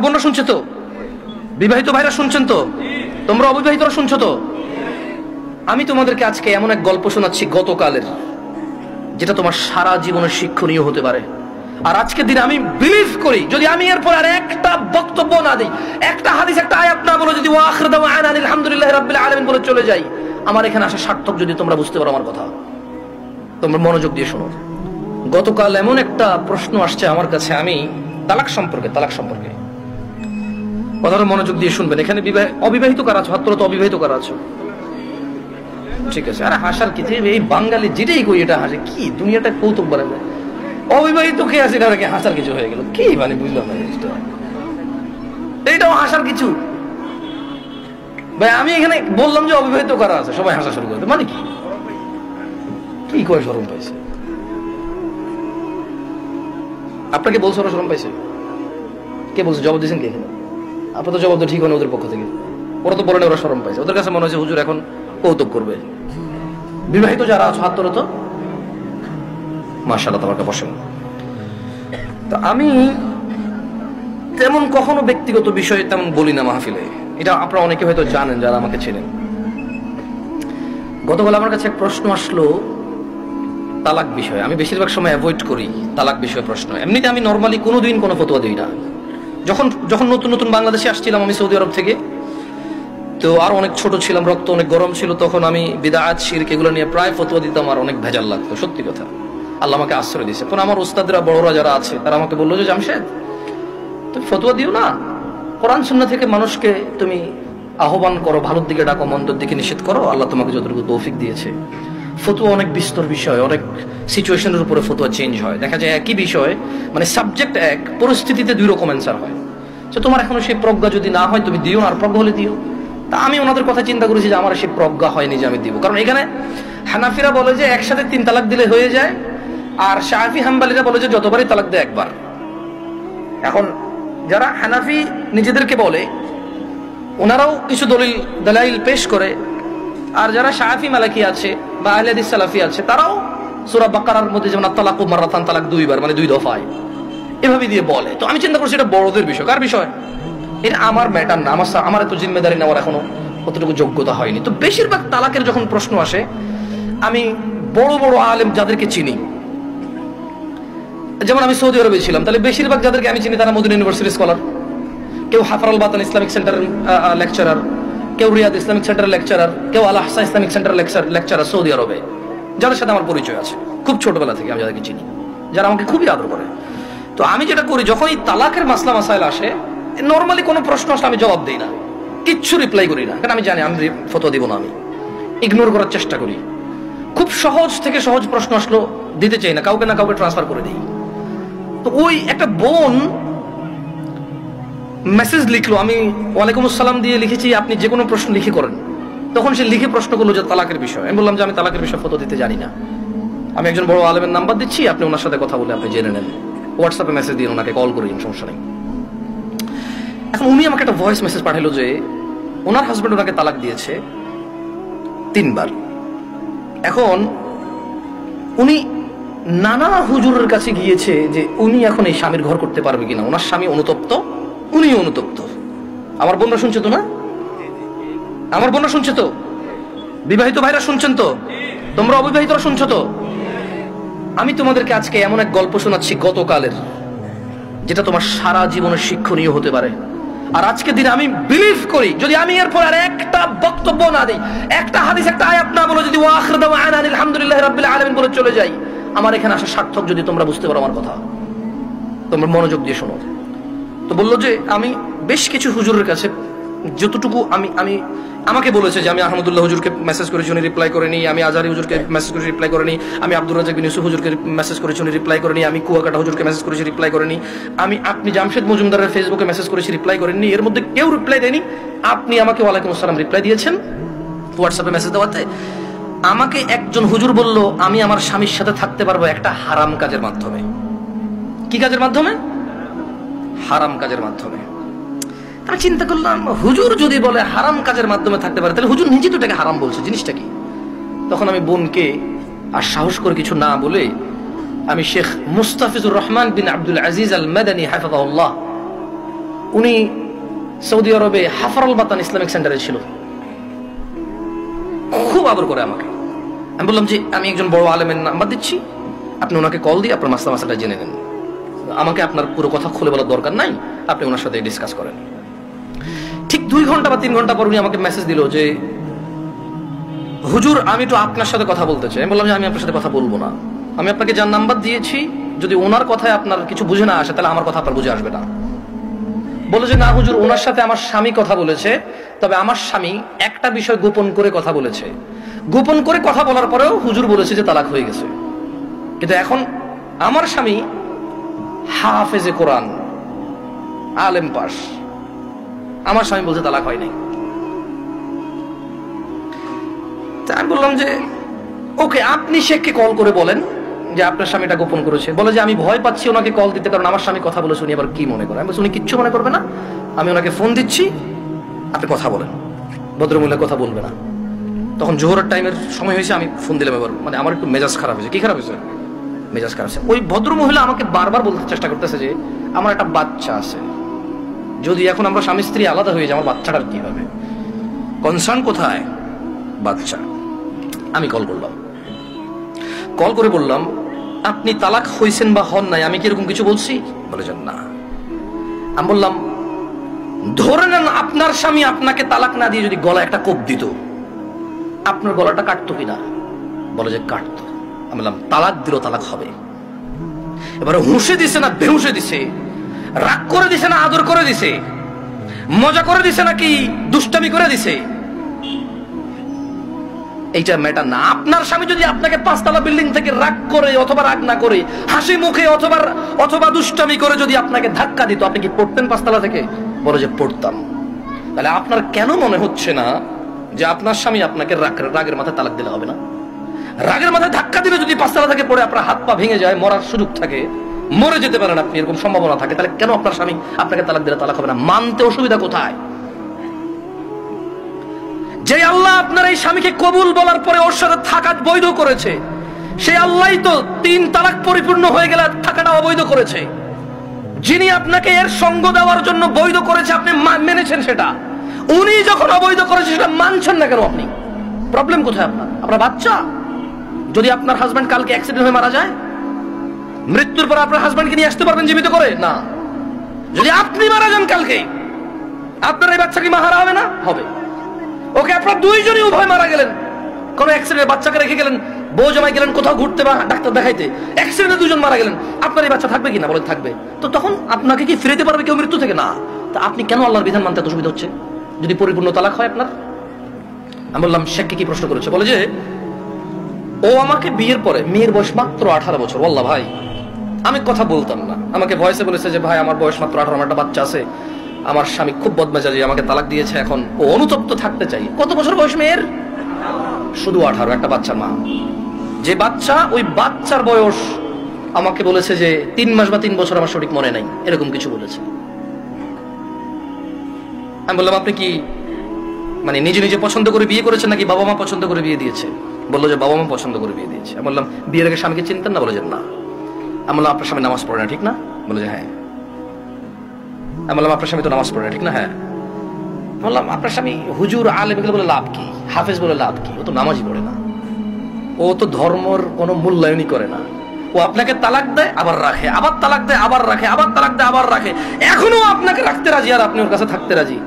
বোনরা শুনছো তো? বিবাহিত ভাইরা শুনছেন তো? তোমরা অবিবাহিতরা শুনছো তো? আমি তোমাদেরকে আজকে এমন এক গল্প শোনাচ্ছি গতকালের, যেটা তোমার সারা জীবনের শিক্ষণীয় হতে পারে। আর আজকের দিনে আমি বিলিভ করি, যদি আমি এরপর আর একটা বক্তব্য না দিই, একটা হাদিস, একটা আয়াত না বলে, যদি ওয়া আখিরু দাওয়ানা আলহামদুলিল্লাহি রাব্বিল আলামিন বলে চলে যাই, আমার এখানে আসা সার্থক। যদি তোমরা বুঝতে পারো আমার কথা, তোমরা মনোযোগ দিয়ে শোনো। গতকাল এমন একটা প্রশ্ন আসছে আমার কাছে, আমি তালাক সম্পর্কে কথাটা মনোযোগ দিয়ে শুনবেন। এখানে অবিবাহিত কারা আছো? হাত তোলো তো। অবিবাহিত কারা আছো? ঠিক আছে। আরে হাসার কি, এই বাঙালি যেটাই কই এটা হাসে। কি দুনিয়াটা কৌতুক বলে। অবিবাহিত কে আছে, এটা হাসার কিছু হয়ে গেল? কি মানে বুঝলাম না জিনিসটা। এইটাও হাসার কিছু? ভাই আমি এখানে বললাম যে অবিবাহিত কারা আছে, সবাই হাসা শুরু করতে। মানে কি কি করে শরম পাইছে? আপনাকে বলছো ওরা শরম পাইছে? কে বলছে? জবাব দিয়েছেন কে এখানে? আপনার তো জবাব তো ঠিক হয় না ওদের পক্ষ থেকে। ওরা তো বলে না ওরা শরম পাইছে। ওদের কাছে মনে হয়েছে হুজুর এখন কৌতুক করবে। বিবাহিত যারা আছো হাত তোলো তো। মাশাআল্লাহ, তোমাকে বসেন। তো আমি তেমন কখনো ব্যক্তিগত বিষয়ে তেমন বলি না মাহফিলে, এটা আপনারা অনেকে হয়তো জানেন যারা আমাকে চেনেন। গতকাল আমার কাছে এক প্রশ্ন আসলো তালাক বিষয়ে। আমি বেশিরভাগ সময় অ্যাভয়েড করি তালাক বিষয়ে প্রশ্ন। এমনিতে আমি নর্মালি কোনোদিন কোনো ফতোয়া দিই না। যখন নতুন নতুন বাংলাদেশে আসছিলাম আমি সৌদি আরব থেকে, তো আর অনেক ছোট ছিলাম, রক্ত অনেক গরম ছিল, তখন আমি বিদআত শিরক এগুলো নিয়ে প্রায় ফতোয়া দিতাম। আর অনেক ভেজাল লাগতো, সত্যি কথা। আল্লাহ আমাকে আশ্রয় দিয়েছে। এখন আমার উস্তাদরা, বড়রা যারা আছে, তারা আমাকে বললো যে জামশেদ তুমি ফতোয়া দিও না, কোরআন সুন্নাহ থেকে মানুষকে তুমি আহ্বান করো, ভালোর দিকে ডাকো, মন্দের দিকে নিষেধ করো। আল্লাহ তোমাকে যতটুকু তৌফিক দিয়েছে। ফতোয়া অনেক বিস্তর বিষয়, অনেক সিচুয়েশনের উপরে ফতোয়া চেঞ্জ হয়। দেখা যায় একই বিষয়, মানে সাবজেক্ট এক, পরিস্থিতিতে দুই রকম অ্যান্সার হয়। তো তোমার এখনো সেই প্রজ্ঞা যদি না হয় তুমি দিও না, আর প্রজ্ঞা হলে দিও। তা আমি ওনাদের কথা চিন্তা করেছি যে আমার সেই প্রজ্ঞা হয়নি যে আমি দিব। কারণ এখানে হানাফিরা বলে যে একসাথে 3 তালাক দিলে হয়ে যায়, আর শাফি হাম্বলিরা বলে যে যতবারই তালাক দেয় একবার। এখন যারা হানাফি নিজেদেরকে বলে, ওনারাও কিছু দলাইল পেশ করে। আর যারা শাফি মালিকি আছে বা আহলে হাদিস সালাফি আছে, তারাও সূরা বাকারার মধ্যে যেমন তালাকু মাররাতান, তালাক 2 বার, মানে 2 দফায়, এভাবে দিয়ে বলে। তো আমি চিন্তা করছি এটা বড়দের বিষয়। কার বিষয়? এটা আমার ম্যাটার না, আমার এত জিম্মেদারি নেওয়ার এখনো কতটুকু যোগ্যতা হয়নি। তো বেশিরভাগ তালাকের যখন প্রশ্ন আসে, আমি বড় বড় আলেম যাদেরকে চিনি, যেমন আমি সৌদি আরবে ছিলাম, তাহলে বেশিরভাগ যাদেরকে আমি চিনি তারা মদিনা ইউনিভার্সিটির স্কলার। কেউ হাফার আল বাতান ইসলামিক সেন্টারের লেকচারার, কেউ রিয়াদ ইসলামিক সেন্টারের লেকচারার, কেউ আল আহসা ইসলামিক সেন্টারের লেকচারার সৌদি আরবে, যাদের সাথে আমার পরিচয় আছে খুব ছোটবেলা থেকে। আমি যাদেরকে চিনি, যারা আমাকে খুবই আদর করে। তো আমি যেটা করি, যখনই তালাকের মাসলা মাসাইল আসে, নর্মালি কোনো প্রশ্ন আসলে আমি জবাব দিই না, কিচ্ছু রিপ্লাই করি না। কারণ আমি জানি আমি ফতোয়া দিব না, আমি ইগনোর করার চেষ্টা করি। খুব সহজ থেকে সহজ প্রশ্ন আসলো দিতে চাই না, কাউকে না কাউকে ট্রান্সফার করে দিই। তো ওই একটা বোন মেসেজ লিখলো, আমি ওয়ালাইকুম আসসালাম দিয়ে লিখেছি আপনি যে কোনো প্রশ্ন লিখে করেন। তখন সে লিখে প্রশ্ন করলো যে তালাকের বিষয়। আমি বললাম যে আমি তালাকের বিষয়ে ফতোয়া দিতে জানি না, আমি একজন বড় আলেমের নাম্বার দিচ্ছি, আপনি ওনার সাথে কথা বলে আপনি জেনে নেন। হোয়াটসঅ্যাপে মেসেজ দিয়ে ওনাকে কল করি, সমস্যা নেই। এখন উনি আমাকে একটা ভয়েস মেসেজ পাঠালো যে ওনার হাজবেন্ড ওনাকে তালাক দিয়েছে 3 বার। এখন উনি নানা হুজুরের কাছে গিয়েছে যে উনি এখন এই স্বামীর ঘর করতে পারবে কিনা। ওনার স্বামী অনুতপ্ত, উনিও অনুতপ্ত। আমার বোনরা শুনছে তো? না, আমার বোনরা শুনছে তো? বিবাহিত ভাইরা শুনছেন তো? তোমরা অবিবাহিতরা শুনছো তো? আমি তোমাদেরকে আজকে এমন এক গল্প শোনাচ্ছি গতকালের, যেটা তোমার সারা জীবনের শিক্ষণীয় হতে পারে। আর আজকের দিনে আমি বিলিভ করি, যদি আমি এরপর আর একটা বক্তব্য না দিই, একটা হাদিস, একটা আয়াত না বলে, যদি ওয়া আখিরু দাওয়ানা আলহামদুলিল্লাহি রাব্বিল আলামিন বলে চলে যাই, আমার এখানে আসা সার্থক। যদি তোমরা বুঝতে পারো আমার কথা, তোমরা মনোযোগ দিয়ে শোনো। তো বললো যে আমি বেশ কিছু হুজুরের কাছে যতটুকু আমাকে বলেছে যে আমি আহমদুল্লাহ হুজুরকে মেসেজ করেছি, উনি রিপ্লাই করেনি। আমি আজহারি হুজুরকে মেসেজ করেছি, রিপ্লাই করেনি। আমি আব্দুর রাজ্জাক বিন ইউসুফ হুজুরকে মেসেজ করেছি, উনি রিপ্লাই করেনি। আমি কুয়াকাটা হুজুরকে মেসেজ করেছি, রিপ্লাই করেনি। আপনি জামশেদ মজুমদারের ফেসবুকে মেসেজ করেছি, রিপ্লাই করেননি। এর মধ্যে কেউ রিপ্লাই দেয়নি। আপনি আমাকে ওয়ালাইকুম আসসালাম রিপ্লাই দিয়েছেন হোয়াটসঅ্যাপে মেসেজ দেওয়াতে। আমাকে একজন হুজুর বলল আমি আমার স্বামীর সাথে থাকতে পারবো একটা হারাম কাজের মাধ্যমে। কি কাজের মাধ্যমে? হারাম কাজের মাধ্যমে। আমি চিন্তা করলাম, হুজুর যদি বলে হারাম কাজের মাধ্যমে থাকতে পারে, তাহলে হুজুর নিজে তো এটাকে হারাম বলছে, জিনিসটা কি? তখন আমি বোনকে আর সাহস করে কিছু না বলে আমি শেখ মুস্তাফিজুর রহমান বিন আব্দুল আজিজ আল মাদানী হাফিজাহুল্লাহ, উনি সৌদি আরবে হাফারুল বাতান ইসলামিক সেন্টারে ছিল, খুব আদর করে আমাকে। আমি বললাম যে আমি একজন বড় আলেমের নাম্বার দিচ্ছি, আপনি ওনাকে কল দিয়ে আপনার মাসলাটা জেনে নেন, আমাকে আপনার পুরো কথা খুলে বলার দরকার নাই, আপনি ওনার সাথে ডিসকাস করেন। ঠিক 2 ঘন্টা বা 3 ঘন্টা পর উনি আমাকে মেসেজ দিল যে হুজুর আমি তো আপনার সাথে কথা বলতে চাই। আমি বললাম যে আমি আপনার সাথে কথা বলবো না, আমি আপনাকে যার নাম্বার দিয়েছি যদি ওনার কথায় আপনার কিছু বুঝে না আসে তাহলে আমার কথা আপনার বুঝে আসবে না। বলে যে না হুজুর, ওনার সাথে আমার স্বামী কথা বলেছে, তবে আমার স্বামী একটা বিষয় গোপন করে কথা বলেছে, গোপন করে কথা বলার পরেও হুজুর বলেছে যে তালাক হয়ে গেছে, কিন্তু এখন আমার স্বামী হাফেজে কোরআন, আলেম পাস, আমার স্বামী বলছে তালাক হয় নাই। আমি বললাম যে ওকে, আপনি শেখকে কল করে বলেন যে আপনার স্বামীটা গোপন করেছে। বলে যে আমি ভয় পাচ্ছি ওনাকে কল দিতে, কারণ আমার স্বামী কথা বলে শুনি আবার কি মনে করে। আমি বলছি উনি কিচ্ছু মনে করবে না, আমি ওনাকে ফোন দিচ্ছি, আপনি কথা বলেন। ভদ্রমহিলা কথা বলবে না। তখন জোহরের টাইমের সময় হয়েছে, আমি ফোন দিলাম এবার, মানে আমার একটু মেজাজ খারাপ হয়েছে। কি খারাপ হয়েছে? মেজাজ খারাপ হয়েছে। ওই ভদ্রমহিলা আমাকে বারবার বলতে চেষ্টা করতেছে যে আমার একটা বাচ্চা আছে, যদি এখন আমরা স্বামী স্ত্রী আলাদা হয়ে যাই আমার বাচ্চাটার কি হবে, কনসার্ন কোথায়? বাচ্চা। আমি কল করলাম, কল করে বললাম আপনি তালাক হয়েছেন বা হন নাই, আমি কি এরকম কিছু বলছি? বলে যে না। আমি বললাম ধরে নেন আপনার স্বামী আপনাকে তালাক না দিয়ে যদি গলায় একটা কোপ দিত, আপনার গলাটা কাটতো কিনা? বলে যে কাটতো। আমি বললাম তালাক দিল, তালাক হবে। এবারে হুঁশে দিছে না বেহুঁশে দিছে, রাগ করে দিছে না আদর করে দিছে, মজা করে দিছে নাকি দুষ্টামি করে দিছে, এইটা ম্যাটার না। আপনার স্বামী যদি আপনাকে 5 তলা বিল্ডিং থেকে রাগ করে অথবা রাগ না করে হাসি মুখে অথবা দুষ্টামি করে যদি আপনাকে ধাক্কা দিত, আপনি কি পড়তেন 5 তলা থেকে? বলে যে পড়তাম। তাহলে আপনার কেন মনে হচ্ছে না যে আপনার স্বামী আপনাকে রাগের মাথায় তালাক দিলে হবে না? রাগের মাথায় ধাক্কা দিলে যদি 5 তলা থেকে পড়ে আপনার হাত পা ভেঙে যায়, মরার সুযোগ থাকে, মরে যেতে পারেন আপনি, এরকম সম্ভাবনা থাকে, তাহলে কেন আপনার স্বামী আপনাকে তালাক দিলে তালাক হবে না? মানতে অসুবিধা কোথায়? যে আল্লাহ আপনার এই স্বামীকে কবুল বলার পরে ওর সাথে থাকা বৈধ করেছে, সেই আল্লাহই তো 3 তালাক পরিপূর্ণ হয়ে গেলে থাকাটা অবৈধ করেছে। যিনি আপনাকে এর সঙ্গ দেওয়ার জন্য বৈধ করেছে, আপনি মেনেছেন সেটা, উনি যখন অবৈধ করেছে সেটা মানছেন না কেন আপনি? প্রবলেম কোথায় আপনার বাচ্চা? যদি আপনার হাজবেন্ড কালকে অ্যাক্সিডেন্ট হয়ে মারা যায়, মৃত্যুর পর আপনার হাজবেন্ডকে নিয়ে আসতে পারবেন জীবিত করে? না। যদি আপনি মারা যান কালকে, আপনার এই বাচ্চা কি মাহারা হবে না? হবে। ওকে, আপনার দুইজনই উভয় মারা গেলেন, কোন অ্যাক্সিডেন্টে বাচ্চাকে রেখে গেলেন, বউ জামাই গেলেন কোথাও ঘুরতে বা ডাক্তার দেখাইতে, অ্যাক্সিডেন্টে 2 জন মারা গেলেন, আপনার এই বাচ্চা থাকবে কিনা? বলে থাকবে। তো তখন আপনাকে কি ফিরেতে পারবে কেউ মৃত্যু থেকে? না। তা আপনি কেন আল্লাহর বিধান মানতে এত অসুবিধা হচ্ছে যদি পরিপূর্ণ তালাক হয় আপনার? আমি বললাম শেখকে কি প্রশ্ন করেছে? বলে যে ও আমাকে বিয়ের পরে, মেয়ের বয়স মাত্র 18 বছর, বললা ভাই আমি কথা বলতাম না, আমাকে ভয়েসে বলেছে যে ভাই আমার বয়স মাত্র 18, আমার একটা বাচ্চা আছে, আমার স্বামী খুব বদমেজাজি, আমাকে তালাক দিয়েছে, এখন ও অনুতপ্ত থাকতে চাই। কত বছর বয়স মেয়ের? শুধু 18, একটা বাচ্চার মা। যে বাচ্চা, ওই বাচ্চার বয়স আমাকে বলেছে যে 3 মাস বা 3 বছর, আমার সঠিক মনে নাই, এরকম কিছু বলেছে। আমি বললাম আপনি কি মানে নিজে নিজে পছন্দ করে বিয়ে করেছেন নাকি বাবা মা পছন্দ করে বিয়ে দিয়েছে? বললো যে বাবা মা পছন্দ করে বিয়ে দিয়েছে। আমি বললাম বিয়ের আগে স্বামীকে চিনতেন না? বলে যে না। আমি বললাম আপনার স্বামী নামাজ পড়ে না, ঠিক না? বলে যে হ্যাঁ। আমি বললাম আপনার স্বামী তো নামাজ পড়ে না, ঠিক না? হ্যাঁ। বললাম আপনার স্বামী হুজুর আলেম এগুলো বলে লাভ কি, হাফেজ বলে লাভ কি? ও তো নামাজই পড়ে না, ও তো ধর্মর কোনো মূল্যায়নই করে না। ও আপনাকে তালাক দেয় আবার রাখে, আবার তালাক দেয় আবার রাখে, আবার তালাক দেয় আবার রাখে, এখনো আপনাকে রাখতে রাজি আর আপনি ওর কাছে থাকতে রাজি।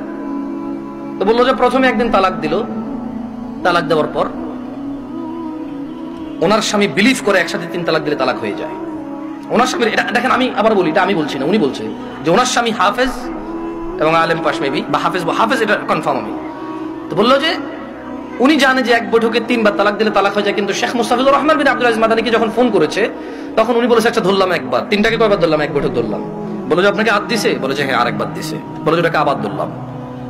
তো বললো যে প্রথমে একদিন তালাক দিল, তালাক দেওয়ার পর ওনার স্বামী বিলিভ করে একসাথে 3 তালাক দিলে তালাক হয়ে যায়। ওনার স্বামী, এটা দেখেন আমি আবার বলি, এটা আমি বলছি না, উনি বলছে যে ওনার স্বামী হাফেজ এবং আলেম পাশ মেবি, বা হাফেজ এটা কনফার্ম আমি। তো বললো যে উনি জানে যে এক বৈঠকে 3 বার তালাক দিলে তালাক হয়ে যায়, কিন্তু শেখ মুস্তাফিজুর রহমান বিন আব্দুল আজিজ মাদানীকে যখন ফোন করেছে তখন উনি বলেছে আচ্ছা ধরলাম একবার, 3টাকে কয়বার ধরলাম? এক বৈঠক ধরলাম। বলে যে আপনাকে আদ দিছে? বলে যে হ্যাঁ আরেকবার দিছে। বলে যে ওটাকে আবার ধরলাম।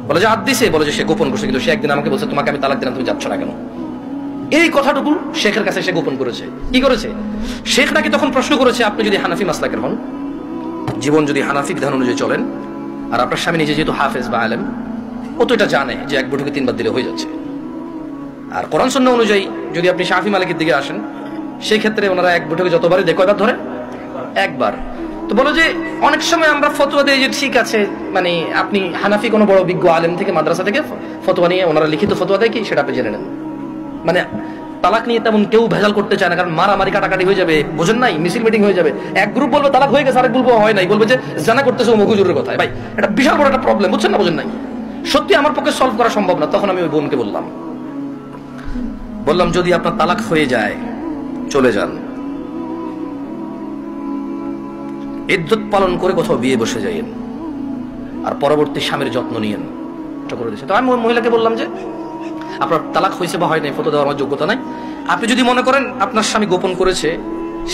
বলে যে আদ দিছে? বলে যে সে গোপন করছে, কিন্তু সে একদিন আমাকে বলছে তোমাকে আমি তালাক দিলাম, তুমি যাচ্ছ না কেন? এই কথাটুকু শেখের কাছে সে গোপন করেছে। কি করেছে? শেখ নাকি তখন প্রশ্ন করেছে আপনি যদি হানাফি মাসলাকের হন, জীবন যদি হানাফি বিধান অনুযায়ী চলেন, আর আপনার স্বামী নিজে যেহেতু হাফেজ বা আলেম, ও তো এটা জানে যে এক বৈঠকে 3 বার দিলে হয়ে যাচ্ছে। আর কোরআন সুন্নাহ অনুযায়ী যদি আপনি শাফি মালিকের দিকে আসেন, সেই ক্ষেত্রে ওনারা এক বৈঠকে যতবারই কয়বার ধরে? একবার। তো বলো যে অনেক সময় আমরা ফতোয়া দিই যে ঠিক আছে, মানে আপনি হানাফি কোনো বড় বিজ্ঞ আলেম থেকে মাদ্রাসা থেকে ফতোয়া নিয়ে ওনারা লিখিত ফতোয়া দেয় কি সেটা আপনি জেনে নেন। মানে তালাক নিয়ে তেমন কেউ ভেজাল করতে চায় না, কারণ মারামারি কাটাকাটি হয়ে যাবে, বোঝেন নাই, মিছিল মিটিং হয়ে যাবে। এক গ্রুপ বলবে তালাক হয়ে গেছে, আরেক গ্রুপ হয় নাই, বলবে যে জানা করতেছে ও হুজুরের কথায়। ভাই এটা বিশাল বড় একটা প্রবলেম, বুঝছেন না, বোঝেন নাই। সত্যি আমার পক্ষে সলভ করা সম্ভব না। তখন আমি ওই বোনকে বললাম যদি আপনার তালাক হয়ে যায় চলে যান, ইদ্যত পালন করে কোথাও বিয়ে বসে যাইয়েন, আর পরবর্তী স্বামীর যত্ন নিয়েন। করে দিয়েছে। তো আমি ওই মহিলাকে বললাম যে আপনার তালাক হয়েছে বা হয় নাই, ফতো দেওয়ার আমার যোগ্যতা নাই। আপনি যদি মনে করেন আপনার স্বামী গোপন করেছে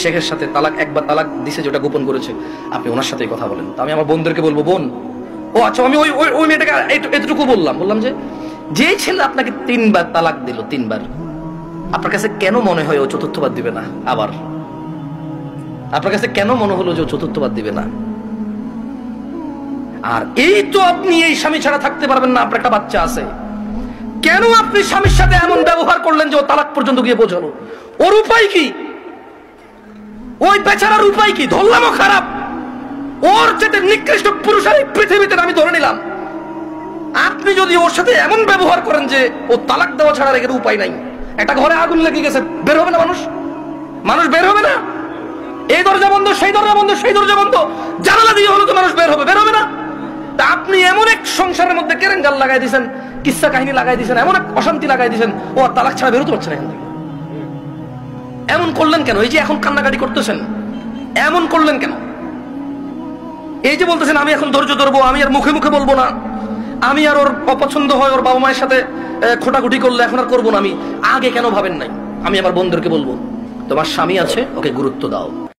শেখের সাথে, তালাক একবার তালাক দিছে যেটা গোপন করেছে, আপনি ওনার সাথেই কথা বলেন। তো আমি আমার বোনদেরকে বলবো, বোন ও আচ্ছা, আমি ওই মেয়েটাকে এতটুকু বললাম যে ছেলে আপনাকে 3 বার তালাক দিল, 3 বার, আপনার কাছে কেন মনে হয় ও চতুর্থবার দিবে না? আবার আপনার কাছে কেন মনে হলো যে ও চতুর্থবার দিবে না? আর এই তো আপনি এই স্বামী ছাড়া থাকতে পারবেন না, আপনার একটা বাচ্চা আছে, কেন আপনি স্বামীর সাথে এমন ব্যবহার করলেন যে ও তালাক পর্যন্ত গিয়ে পৌঁছালো? ওর উপায় কি? ওই বেচারার উপায় কি? ধরলামও খারাপ, ওর চেয়ে নিকৃষ্ট পুরুষ আর এই পৃথিবীতে আমি ধরে নিলাম। আপনি যদি ওর সাথে এমন ব্যবহার করেন যে ও তালাক দেওয়া ছাড়া রেখে উপায় নাই, একটা ঘরে আগুন লেগে গেছে, বের হবে না মানুষ বের হবে না? এই দরজা বন্ধ, সেই দরজা বন্ধ, সেই দরজা বন্ধ, জানালা দিয়ে হলো তো মানুষ বের হবে না? তা আপনি এমন এক সংসারের মধ্যে কেরেঙ্গাল লাগাই দিয়েছেন, কিস্সা কাহিনী লাগাই দিয়েছেন, এমন এক অশান্তি লাগাই দিয়েছেন, ও আর তালাক ছাড়া বেরোতে পারছে না এখান থেকে। এমন করলেন কেন? এই যে এখন কান্নাকাটি করতেছেন, এমন করলেন কেন? এই যে বলতেছেন আমি এখন ধৈর্য ধরবো, আমি আর মুখে মুখে বলবো না, আমি আর ওর অপছন্দ হয় ওর বাবা মায়ের সাথে খোটাখুটি করলে এখন আর করবো না, আমি আগে কেন ভাবেন নাই? আমি আমার বন্ধুদেরকে বলবো, তোমার স্বামী আছে, ওকে গুরুত্ব দাও।